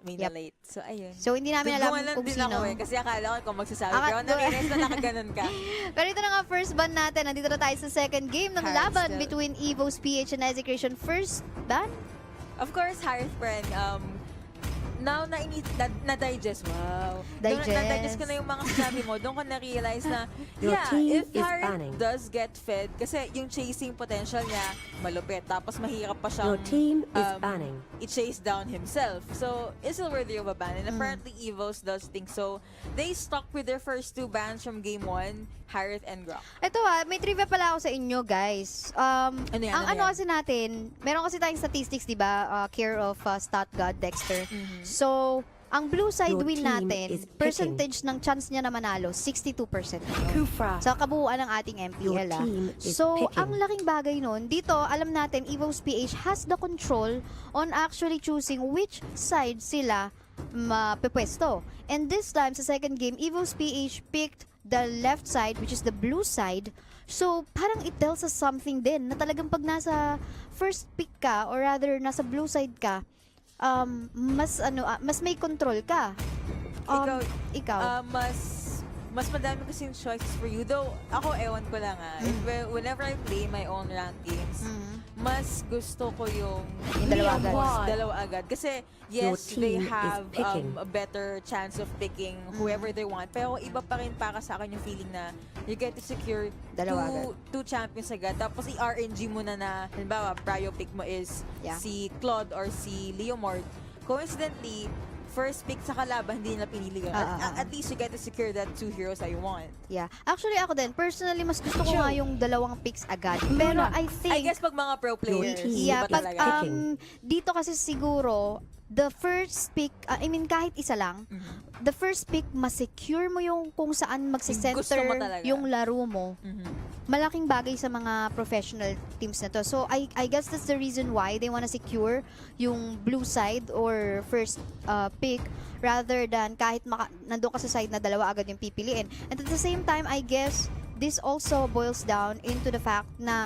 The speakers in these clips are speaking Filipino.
may na late. So, ayun. So, hindi namin alam kung din sino. Ako kasi akala ko kung magsasabi. Pero na-realize na nakaganon ka. Pero ito na nga, first ban natin. Nandito na tayo sa second game ng laban still. between Evos, PH, and Execration. First ban? Of course, Harith, friend, now na-digest. Wow. Digest. Na-digest ko na yung mga sinabi mo. Doon ko na-realize na, Your team if is Harith banning. does get fed, kasi yung chasing potential niya, malupit. Tapos mahirap pa siyang Your team is banning. i-chase down himself. So, it's still worthy of a ban. And apparently, Evos does think so. They stuck with their first two bans from Game 1, Harith and Grok. Ito may trivia pala ako sa inyo, guys. Ano yan, Ang ano ano yan? kasi natin, meron kasi tayong statistics, di ba? Care of Stat God, Dexter. So, ang blue side Your win team natin, is picking. percentage ng chance niya na manalo, 62%. Kufra. Sa kabuuan ng ating MPL. Your team is So, picking. ang laking bagay nun, dito, alam natin, Evos PH has the control on actually choosing which side sila mapepwesto. And this time, sa second game, Evos PH picked the left side, which is the blue side. So, parang it tells us something din, na talagang pag nasa first pick ka, or rather, nasa blue side ka, mas may control ka. Ikaw. Mas madami kasing choices for you. Though, ako, ewan ko lang whenever I play my own ranked games, mas gusto ko yung dalawa agad. Kasi, yes, they have a better chance of picking whoever they want. Pero iba pa rin para sa akin yung feeling na you get to secure two champions agad. Tapos i-RNG mo na halimbawa, prio pick mo is si Claude or si Leomord. Coincidentally, first pick sa kalaban, hindi nila pinili ka. At least you get to secure that two heroes I want. Yeah. Actually, ako din, personally, mas gusto ko nga yung dalawang picks agad. Pero I think... I guess pag mga pro players, yeah, iba pag, talaga. dito kasi siguro, the first pick, I mean, kahit isa lang, the first pick, masecure mo yung kung saan magsisenter yung laro mo. Malaking bagay sa mga professional teams na to. So, I guess that's the reason why they wanna secure yung blue side or first pick rather than kahit nandun ka sa side na dalawa agad yung pipiliin. And at the same time, I guess, this also boils down into the fact na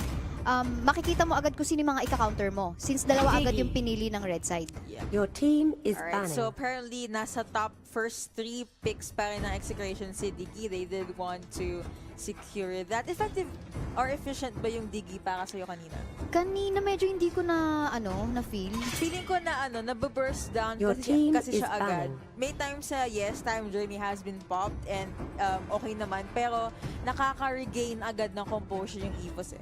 makikita mo agad kung sino yung mga ika-counter mo since dalawa agad yung pinili ng red side. Yeah. Your team is Alright, banning. so apparently, nasa top first 3 picks pa rin ng Execration si Diggy. They did want to secure that. Effective or efficient ba yung Diggy para sa'yo kanina? Kanina medyo hindi ko na, na-feel. Feeling ko na, nababurst down Your team kasi is siya agad. banning. May times sa yes, time journey has been popped and okay naman. Pero nakaka-regain agad ng composure yung Evos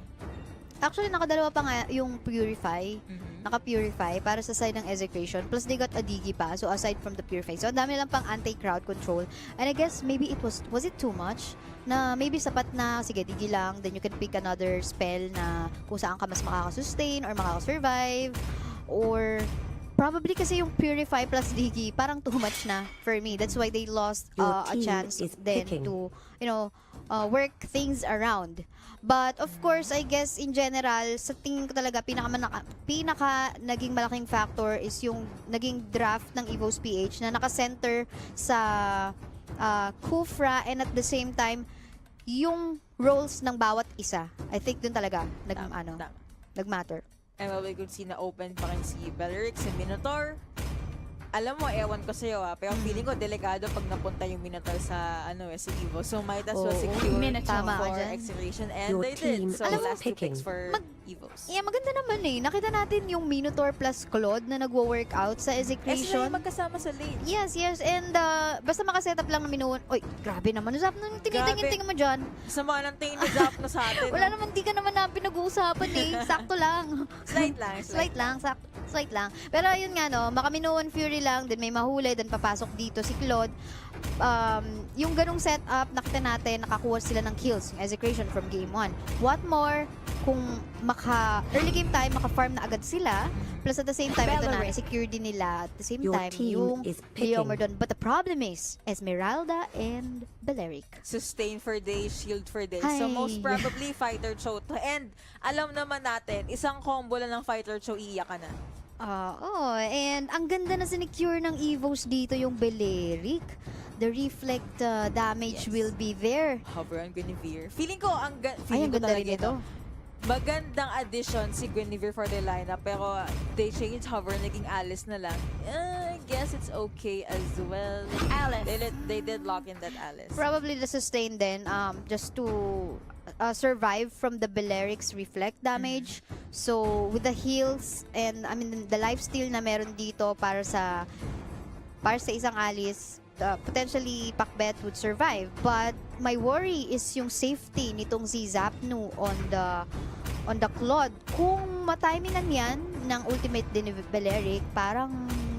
Actually, nakadalawa pa nga yung Purify. Naka-Purify para sa side ng Execration. Plus, they got a Digi pa. So, aside from the Purify. So, ang dami lang pang anti-crowd control. And I guess, maybe it was it too much? Na maybe sapat na, sige, Digi lang. Then you can pick another spell na kung saan ka mas makakasustain or makakasurvive. Or probably kasi yung Purify plus Digi, parang too much na for me. That's why they lost a chance then to, work things around. But of course, I guess in general, sa tingin ko talaga pinaka naging malaking factor is yung naging draft ng Evos PH na naka-center sa Kufra and at the same time yung roles ng bawat isa. I think dun talaga nag-matter. And we could see na open pa rin si Beleric, si Minotaur. Alam mo, ewan ko sa'yo pero feeling ko delikado pag napunta yung Minotaur sa sa Evo. So might as well secure for Execration and Your they did. So is last 2 picking. picks for Evos. Yeah, maganda naman Nakita natin yung Minotaur plus Claude na nagwo-workout sa Sila Execration. yung magkasama sa lane. Yes. And basta makasetup lang ng minuwan. Oy, grabe naman. Zap nung tinitingin mo dyan. Sama ng tingin ni Zap na sa atin. Wala naman, di ka naman na pinag-uusapan Sakto lang. Slight lang. Slight lang. Pero yun nga makaminuwan Fury lang, then may mahuli, then papasok dito si Claude. Yung ganong setup, nakita natin, nakakuha sila ng kills, yung Execration from game 1. What more, kung early game time, maka-farm na agad sila, plus at the same time, ito na, secure din nila at the same Your time, team yung is picking. Leomordon. But the problem is, Esmeralda and Beleric. Sustain for days, shield for days. Ay. So most probably fighter chow to. And alam naman natin, isang combo lang ng fighter chow, iiyak ka na. And ang ganda na sinecure ng Evos dito yung Beleric. The reflect damage will be there. Hover on Guinevere. Feeling ko, ang Ay, ang ko ganda talaga rin ito. Magandang addition si Guinevere for the lineup, pero they changed Hover, naging Alice na lang. guess it's okay as well. Alice. They did lock in that Alice. Probably the sustain then, just to survive from the Beleric's reflect damage. So, with the heals and, I mean, the lifesteal na meron dito para sa isang Alice, potentially Pakbet would survive. But my worry is yung safety nitong si Zapnu on the Claude. Kung matimingan yan ng ultimate din ni Beleric, parang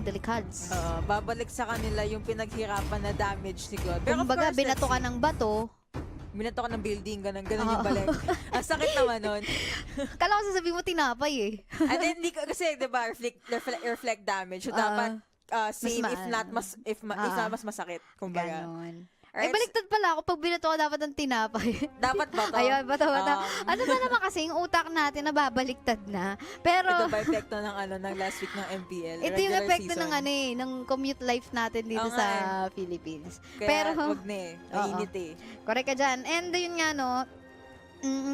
delikads. Babalik sa kanila yung pinaghirapan na damage ni God. Pero Kumbaga, of course, binato ka ng bato. Binato ka ng building, ganun yung balik. Ang sakit naman nun. Kala ko sasabihin mo tinapay eh. And then, kasi, di ba, reflect damage. So, dapat same, if not mas masakit. Kumbaga. Ganon. Alright, Baliktad pala ako. Pag binato ko, dapat ng tinapay. dapat ba to? Ayun, bato. Ano ba naman kasi yung utak natin na babaliktad na. Pero, Ito ba epekto ng last week ng MPL? ito yung regular epekto season. ng commute life natin dito Oo sa nga Philippines. Kaya Pero, wag na eh. Mainit eh. correct ka dyan. And yun nga no,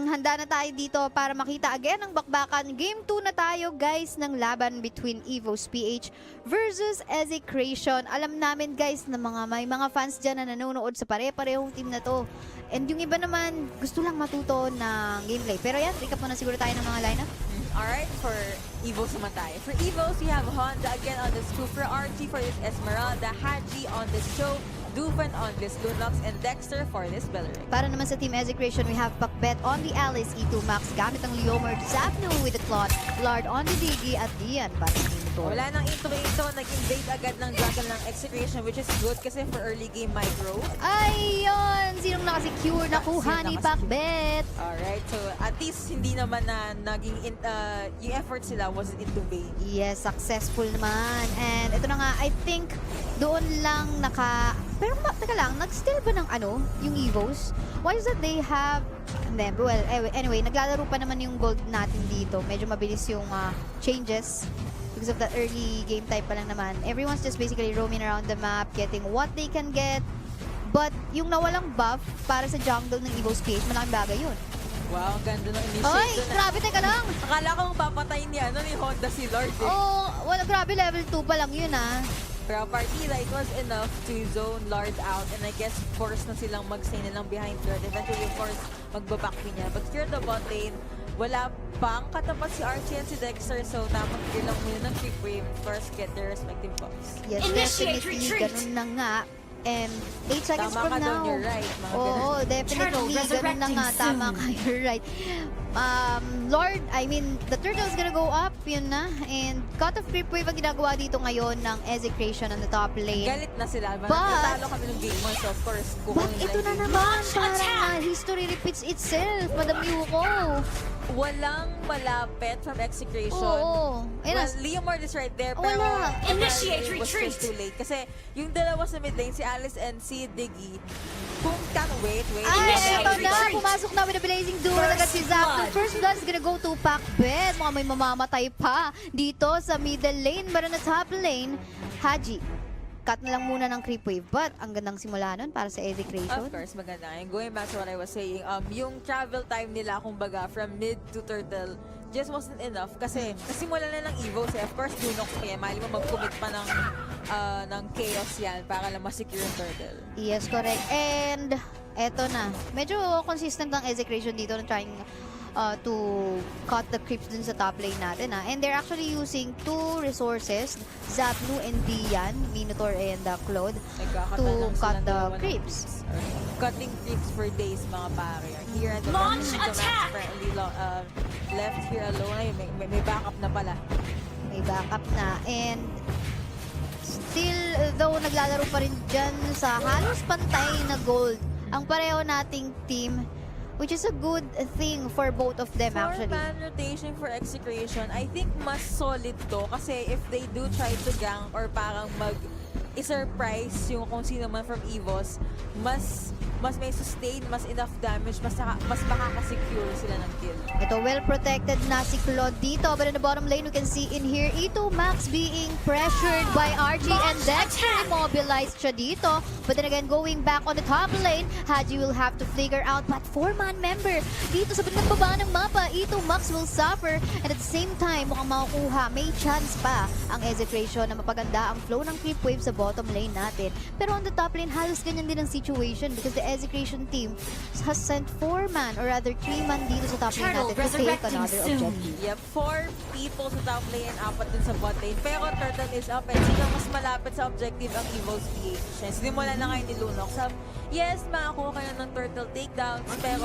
handa na tayo dito para makita again ang bakbakan. Game 2 na tayo guys ng laban between Evos PH versus Execration. Alam namin guys na may mga fans dyan na nanonood sa pare-parehong team na to. And yung iba naman gusto lang matuto ng gameplay. Pero yan, recap muna siguro tayo ng mga lineup. Alright, for Evos naman tayo. For Evos, we have Honda again on the scoop. For RG, for this Esmeralda, Haji on this show, Dufan on this Lunox, and Dexter for this Beleric. Para naman sa Team Execration, we have Pakbet on the Alice, E2 Max gamit ang Leomord, Zapnu with the Claude, Lard on the Digi, at Dian para sa Team Tor. Wala nang ito, nag-invade agad ng Dragon ng Execration, which is good kasi for early game micro. Ayun! Sinong nakasecure? Nakuha ni Pakbet! Alright, so at least hindi naman na naging, yung effort sila wasn't into vain. Yes, successful naman. And ito na nga, I think doon lang pero teka lang, nag-steal ba ng yung Evos? Why is that they have... Well, anyway, naglalaro pa naman yung gold natin dito. Medyo mabilis yung changes because of the early game type pa lang naman. Everyone's just basically roaming around the map, getting what they can get. But yung nawalang buff para sa jungle ng Evos PH, malaking bagay yun. Wow, ang ganda ng initiate. Ay, grabe, teka lang! Akala ko papatayin ni Honda si Lord eh. Oh, well, grabe, level 2 pa lang yun Pero partida, it was enough to zone Lord out, and I guess force na silang mag-stay na lang behind third. Eventually, of course, magbabackpin niya. But here the bot lane, wala pang katapat si Archie and si Dexter, so tamang clear lang muna ng quick wave. First, get their respective buffs. Yes, Initiate definitely. retreat. Ganun na nga. And 8 seconds Tama from ka now. doon, you're right. Mga Oo, ganun. definitely. Ganun na nga. Tama ka, you're right. Lord, the turtle's gonna go up, yun na. And cut of creep wave ang ginagawa dito ngayon ng Execration on the top lane. Galit na sila. But- Natalo kami ng game 1, so of course, But kukunin ito na nila yung game. naman, parang history repeats itself, Madam Yuko. Walang malapit from Execration. Oo. Well, Leomord is right there, pero Wala. Initiate it was retreat. just too late. Kasi yung dalawa sa mid lane, si Alice and si Diggy, kung wait. Ay, Initiate eto na, retreat. pumasok na with a blazing duel agad si Zapnu. First blood is gonna go to Pakbet. Mukhang may mamamatay pa dito sa middle lane. Pero na top lane, Haji. Cut na lang muna ng creep wave. But ang gandang simula nun para sa Execration. Of course, maganda. And going back to what I was saying, yung travel time nila, kumbaga, from mid to turtle, just wasn't enough. Kasi, nasimula na ng Evos, eh. Of course, Lunox pa yan. Mali mo mag-commit pa ng chaos yan para lang ma-secure yung turtle. Yes, correct. And eto na. Medyo consistent ang Execration dito na trying to cut the creeps dun sa top lane natin. And they're actually using 2 resources, Zapnu and Dian, Minotaur and Claude, Nagkakata to lang cut silang the dalawa ng creeps. Cutting creeps for days, mga pare. Here at the Launch left, attack! apparently left here alone. Ay, may backup na pala. May backup na. And still, though naglalaro pa rin dyan sa halos pantay na gold ang pareho nating team, which is a good thing for both of them actually. For rotation for Execration, I think mas solid to kasi if they do try to gank or parang i-surprise yung kung sino man from Evos, mas may sustain, mas enough damage, mas makaka-secure sila ng kill. Ito, well protected na si Claude dito. But in the bottom lane, you can see in here, Ito Max being pressured by RG and Dexter. Immobilized siya dito. But then again, going back on the top lane, Haji will have to figure out what 4-man member dito sa pinagbaba ng mapa. Ito Max will suffer. And at the same time, mukhang makukuha, may chance pa ang Execration na mapaganda ang flow ng creep wave sa bottom lane natin. Pero on the top lane, halos ganyan din ang situation because the Execration team has sent 4-man or rather 3-man dito sa top lane natin to take another objective. Yep, 4 people sa top lane and 4 din sa bot lane. Pero Turtle is up and sino mas malapit sa objective ang Evos PH. Sinimula na ngayon ni Lunox. Yes, makakuha kayo ng Turtle takedowns, pero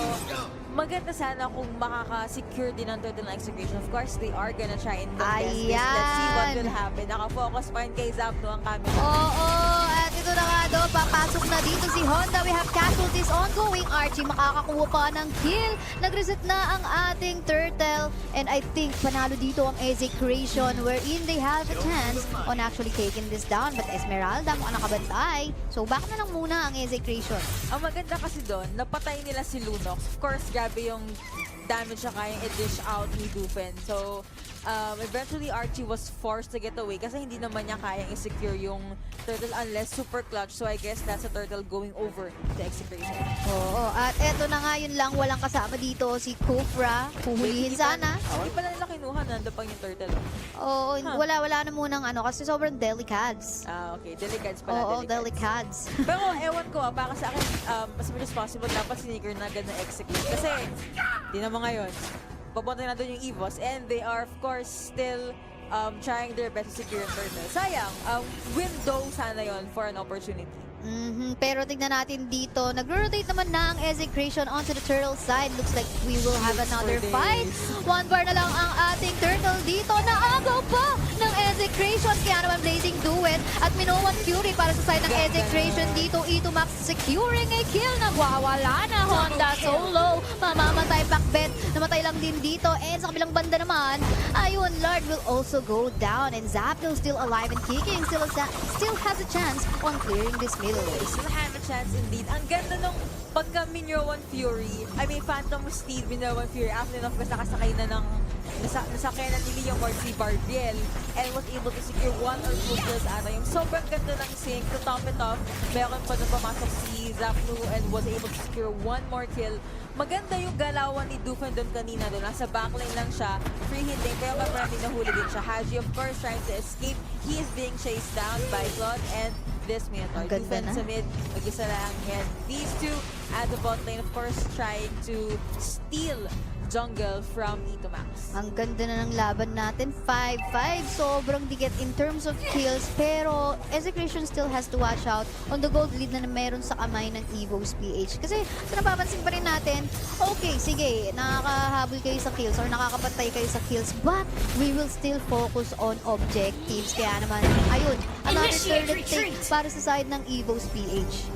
maganda sana kung makaka-secure din ang Turtle ng Execration. Of course, they are gonna try and contest this. Let's see what will happen. Naka-focus pa rin kay Zapdo ang camera. Oo, at ito na nga do, papasok na dito si Honda. We have casualties ongoing. Archie makakakuha pa ng kill. Nag-reset na ang ating Turtle. And I think panalo dito ang Execration wherein they have a chance on actually taking this down. But Esmeralda mukhang nakabantay. So back na lang muna ang Execration. Ang maganda kasi doon, napatay nila si Lunox. Of course, grabe yung damage na kayang i-dish out ni Dufen. So, eventually Archie was forced to get away kasi hindi naman niya kayang i-secure yung Turtle unless super clutch. So, I guess that's a Turtle going over to Execration. Oo, at eto na nga yun lang, walang kasama dito si Kufra. Huhulihin sana. Hindi pa nila kinuha, nandun pang yung Turtle. Oo, wala na munang ano kasi sobrang delicads. Okay. Delicads pala. Oo, delicads. Pero ewan ko, para sa akin, as much as possible, dapat sneaker na agad na execute. Kasi, di naman ngayon, papunta na doon yung Evos and they are, of course, still trying their best to secure yung Turtle. Sayang, window sana yon for an opportunity. Pero tignan natin dito, nag-rotate naman na ang Execration onto the Turtle side. Looks like we will have another fight. 1 bar na lang ang ating Turtle dito. Naagaw pa ng Execration. Kaya naman Blazing Duet at Minoan Fury para sa side ng Execration dito. Ito Max securing a kill. Nagwawala na Honda solo. Mamamatay backbet. Namatay lang din dito. And sa kabilang banda naman, ayun, Lord will also go down. And Zapdo still alive and kicking. Still has a chance on clearing this mid. They still have a chance indeed. Ang ganda nung pagka Minoan Fury, Phantom Steed, Minoan Fury, after enough kasi nakasakay na ng nasakay na ni Leon Ward si Barbiel and was able to secure 1 or 2 kills ata. Yung sobrang ganda ng sync. To top it off, meron pa na pumasok si Zapnu and was able to secure 1 more kill. Maganda yung galawan ni Dufen doon kanina. Doon nasa backline lang siya, free hitting, pero maraming nahuli din siya. Haji, of course, trying to escape. He is being chased down by Claude and this Minotaur. Dufen sa mid, mag-isa lang. And these two at the bot lane, of course, trying to steal jungle from Ito Max. Ang ganda na ng laban natin. 5-5. Sobrang dikit in terms of kills. Pero Execration still has to watch out on the gold lead na meron sa kamay ng Evos PH. Kasi sa napapansin pa rin natin, okay, sige, nakakahabol kayo sa kills or nakakapatay kayo sa kills, but we will still focus on objectives. Kaya naman, ayun, another third take para sa side ng Evos PH.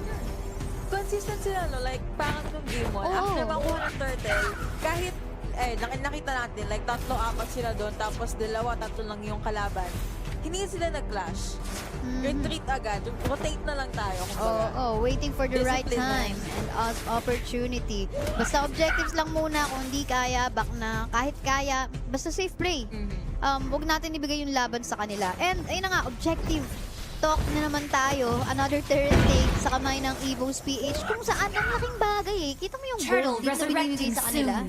Consistent sila, no? Like, parang nung game 1, after makuha ng Turtle, kahit, nakita natin, like, 3-4 sila doon, tapos 2-3 lang yung kalaban. Hindi sila nag-clash. Retreat agad. Rotate na lang tayo. Waiting for the right Discipline time and opportunity. Basta objectives lang muna. Kung hindi kaya, back na. Kahit kaya, basta safe play. Huwag natin ibigay yung laban sa kanila. And, ayun na nga, objective. Talk na naman tayo. Another third take sa kamay ng Evos PH. Kung saan, ang laking bagay eh. Kita mo yung gold lead na binibigay sa kanila.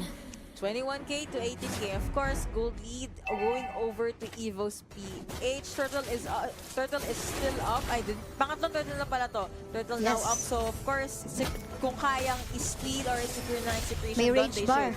21k to 18k. Of course, gold lead going over to Evos PH. Turtle is still up. Pangatlong Turtle na pala to. Turtle now up. So, of course, kung kayang i-steal or i-secure na Execration, may rage bar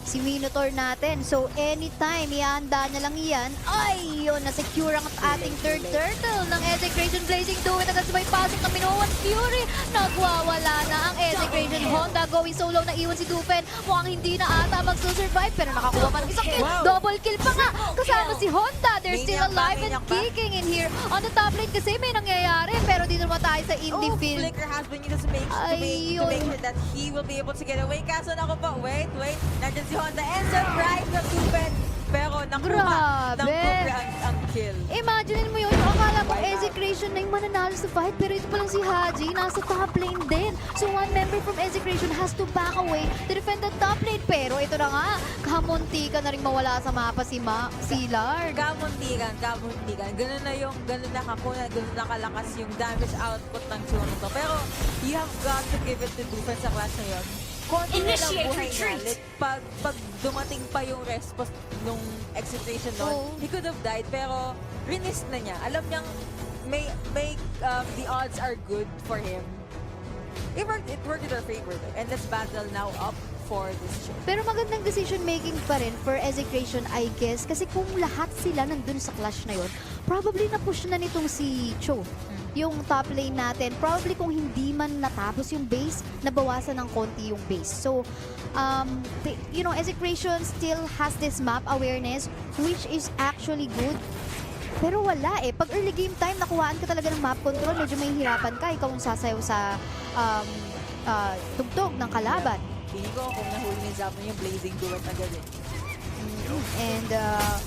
si Minotaur natin. So, anytime, ihanda na lang yan. Ay, yun, na-secure ang ating third turtle ng Execration. Blazing Duet agad sabay pasok ng Minoan Fury. Nagwawala na ang Execration. Honda going solo na iwan si Dupen. Mukhang hindi na ata magsusurvive pero nakakuha pa ng isang kill. Double kill pa nga. Kasama si Honda. They're still alive and kicking in here. On the top lane kasi may nangyayari. Pero dito naman tayo sa indie field. Flicker has been used to make sure that he will be able to get away. Kaso na pa, wait. Nandiyan si Honda and surprise na Dupen. Pero nakuha ang kill. Imagine mo yun, akala mo Execration Execration na yung mananalo sa fight, pero ito palang si Haji, nasa top lane din. So one member from Execration has to back away to defend the top lane. Pero ito na nga, kamuntika na rin mawala sa mapa si Lard. Kamuntikan. Ganun na kakuna, ganun na kalakas yung damage output ng Chun to. Pero you have got to give it to defense sa class na yun. Konti na lang buhay niya. Like, pag dumating pa yung response nung Execration nun, he could have died, pero rinis na niya. Alam niyang the odds are good for him. It worked in our favor, though. And let's battle now up for this show. Pero magandang decision making pa rin for Execration, I guess. Kasi kung lahat sila nandun sa clash na yun, probably na-push na nitong si Cho. Yung top lane natin, probably kung hindi man natapos yung base, nabawasan ng konti yung base. So, Execration still has this map awareness, which is actually good. Pero wala eh. Pag early game time, nakuhaan ka talaga ng map control, medyo may hirapan ka. Ikaw ang sasayaw sa tugtog ng kalaban. Hindi ko kung nahuli ni Zap yung blazing duet agad eh. And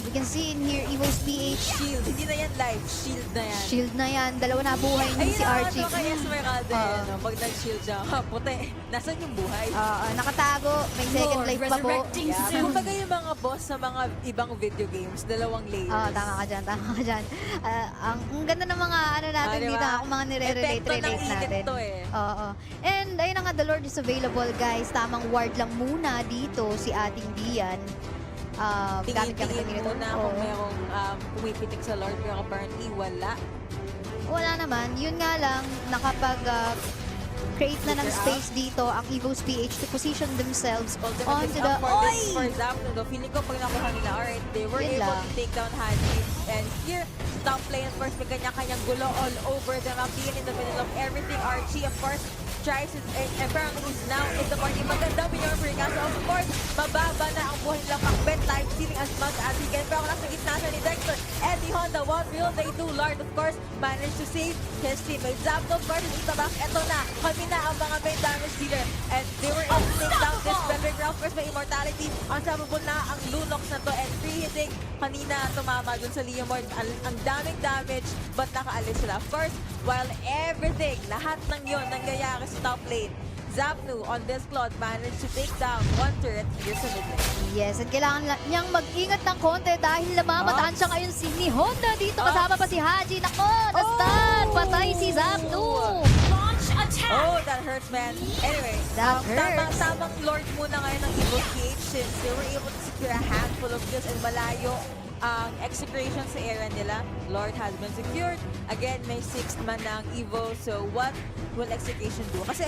we can see in here, Evos PH. Shield. Hindi na yan live. Shield na yan. Shield na yan. Dalawa na buhay ni si Archie. Ayun kaya Esmeralda no? Pag nag-shield siya, puti. Nasaan yung buhay? Nakatago. May second life pa po. Kumbaga yung mga boss sa mga ibang video games, dalawang layers. Tama ka dyan. Ang ganda ng mga natin diba? dito. Ang mga nire-relate natin. To eh. And ayun na nga, the Lord is available, guys. Tamang ward lang muna dito si ating Dian. Tingin muna kung merong pumipitik sa Lord, pero apparently wala. Wala naman. Yun nga lang, nakapag-create na ng space dito ang Evos PH to position themselves onto the... For example, feeling ko pag nakuha nila, alright, they were able to take down Haji. And here, top lane, of course, may kanya-kanyang gulo all over them. Ang being in the middle of everything. Archie, of course, tries it, and apparently he's now in the party. Maganda pinure niya. So, of course, mababa na ang buhay nilang pakbet. Live stealing as much as he can. Pero nasa gitna siya ni Dexter and the Honda. What will they do? Lord, of course, managed to save his teammate. Zapdo, of course, is tabak. Eto na. Kami na ang mga main damage dealer. And they were able to take down this Belver Ground. Of course, may immortality. Unstoppable na ang Lunox na to. And free hitting. Kanina tumama dun sa Leomord. Ang daming damage, but nakaalis sila. Of course, while everything, lahat ng yun, nangyayari sa top lane, Zapnu on this Claude managed to take down one turret here sa mid lane. Yes, at kailangan niyang mag-ingat ng konti dahil namamataan siya ngayon ni Honda dito. Kasama pa si Haji. Nako, na-stun! Patay si Zapnu! Oh, that hurts, man. Anyway, That hurts. Tamang Lord muna ngayon ng Evos PH since they were able to secure a handful of kills and malayo ang Execration sa area nila. Lord has been secured. Again, may 6th man na ang Evo. So, what will Execration do? Kasi,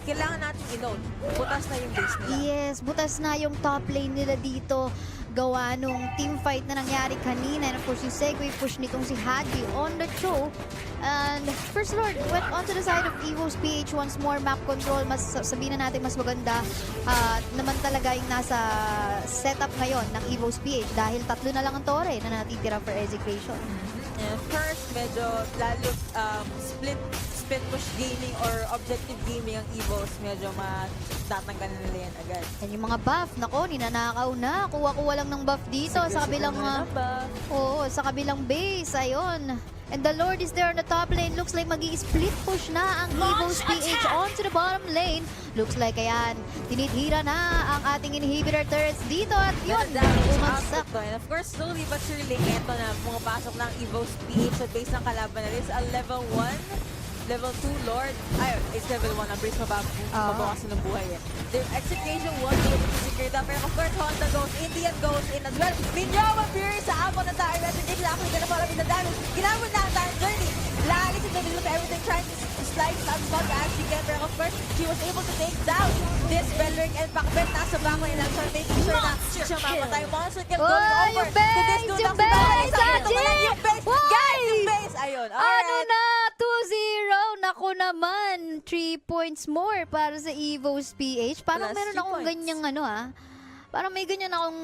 kailangan natin i-note, butas na yung base nila. Yes, butas na yung top lane nila dito. Gawa nung team fight na nangyari kanina. And of course, yung segue push nitong si Haji on the show. And First Lord went onto the side of Evos PH once more. Map control, mas sabihin na natin mas maganda naman talaga yung nasa setup ngayon ng Evos PH dahil 3 na lang ang tore na natitira for Execration. And first, medyo lalo split push gaming or objective gaming ang Evos, medyo matatanggalan nila yan agad. And yung mga buff, nako, ninanakaw na. Kuha-kuha lang ng buff dito sa kabilang sa kabilang base. Ayun. And the Lord is there on the top lane. Looks like magi-split push na ang Evos PH onto the bottom lane. Looks like ayan, tinitira na ang ating inhibitor turrets dito at yun, umagsak. And of course, slowly but surely, eto na, pumapasok ng Evos PH sa base ng kalaban na rin. A level 1, level 2 Lord. Ayun, it's level 1. Ang base mabawasan ng buhay eh. The Execution was able to secure that. Pero of course, Honda goes in, Dian goes in as well. Minyawa Fury sa amon na tayo. Execution actually gonna follow in the damage. Ginamit na ang time journey. Lalis in the middle of everything, trying to slice as much as she can. Pero of course, she was able to take down this Belric and Pakbet. Nasa bako nila. So making sure na siya mamatay. Monster kill going over to this dude. Yung base! Haji! Guys, yung base! Ayun, alright. Ano na? 2-0. Naku naman. 3 points more para sa Evos PH. Parang Plus meron 3 akong points. ganyang parang may ganyan akong...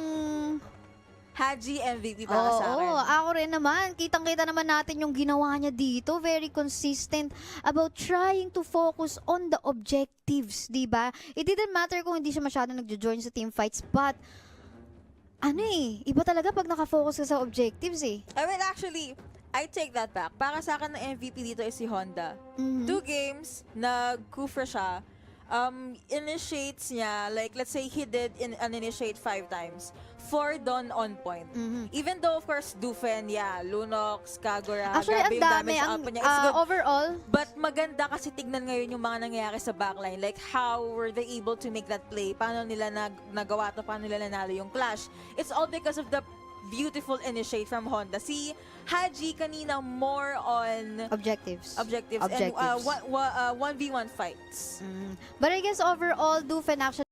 Haji MVP para sa akin. Oo, ako rin naman. Kitang-kita naman natin yung ginawa niya dito. Very consistent about trying to focus on the objectives, di ba? It didn't matter kung hindi siya masyado nagjo-join sa team fights, but iba talaga pag nakafocus ka sa objectives eh. I mean, actually, I take that back. Para sa akin, ang MVP dito is si Honda. Mhm. 2 games, nag-Kufra siya. Initiates niya, like, let's say he did initiate 5 times. 4 done on point. Even though, of course, Dufen, Lunox, Kagura, Actually, grabe ang yung dami. damage Ang, output niya. It's good. overall, But maganda kasi tignan ngayon yung mga nangyayari sa backline. Like, how were they able to make that play? Paano nila nagawa to? Paano nila nanalo yung clash? It's all because of the beautiful initiate from Honda. Si Haji kanina more on objectives. objectives. And 1v1 fights. But I guess overall, Dufen actually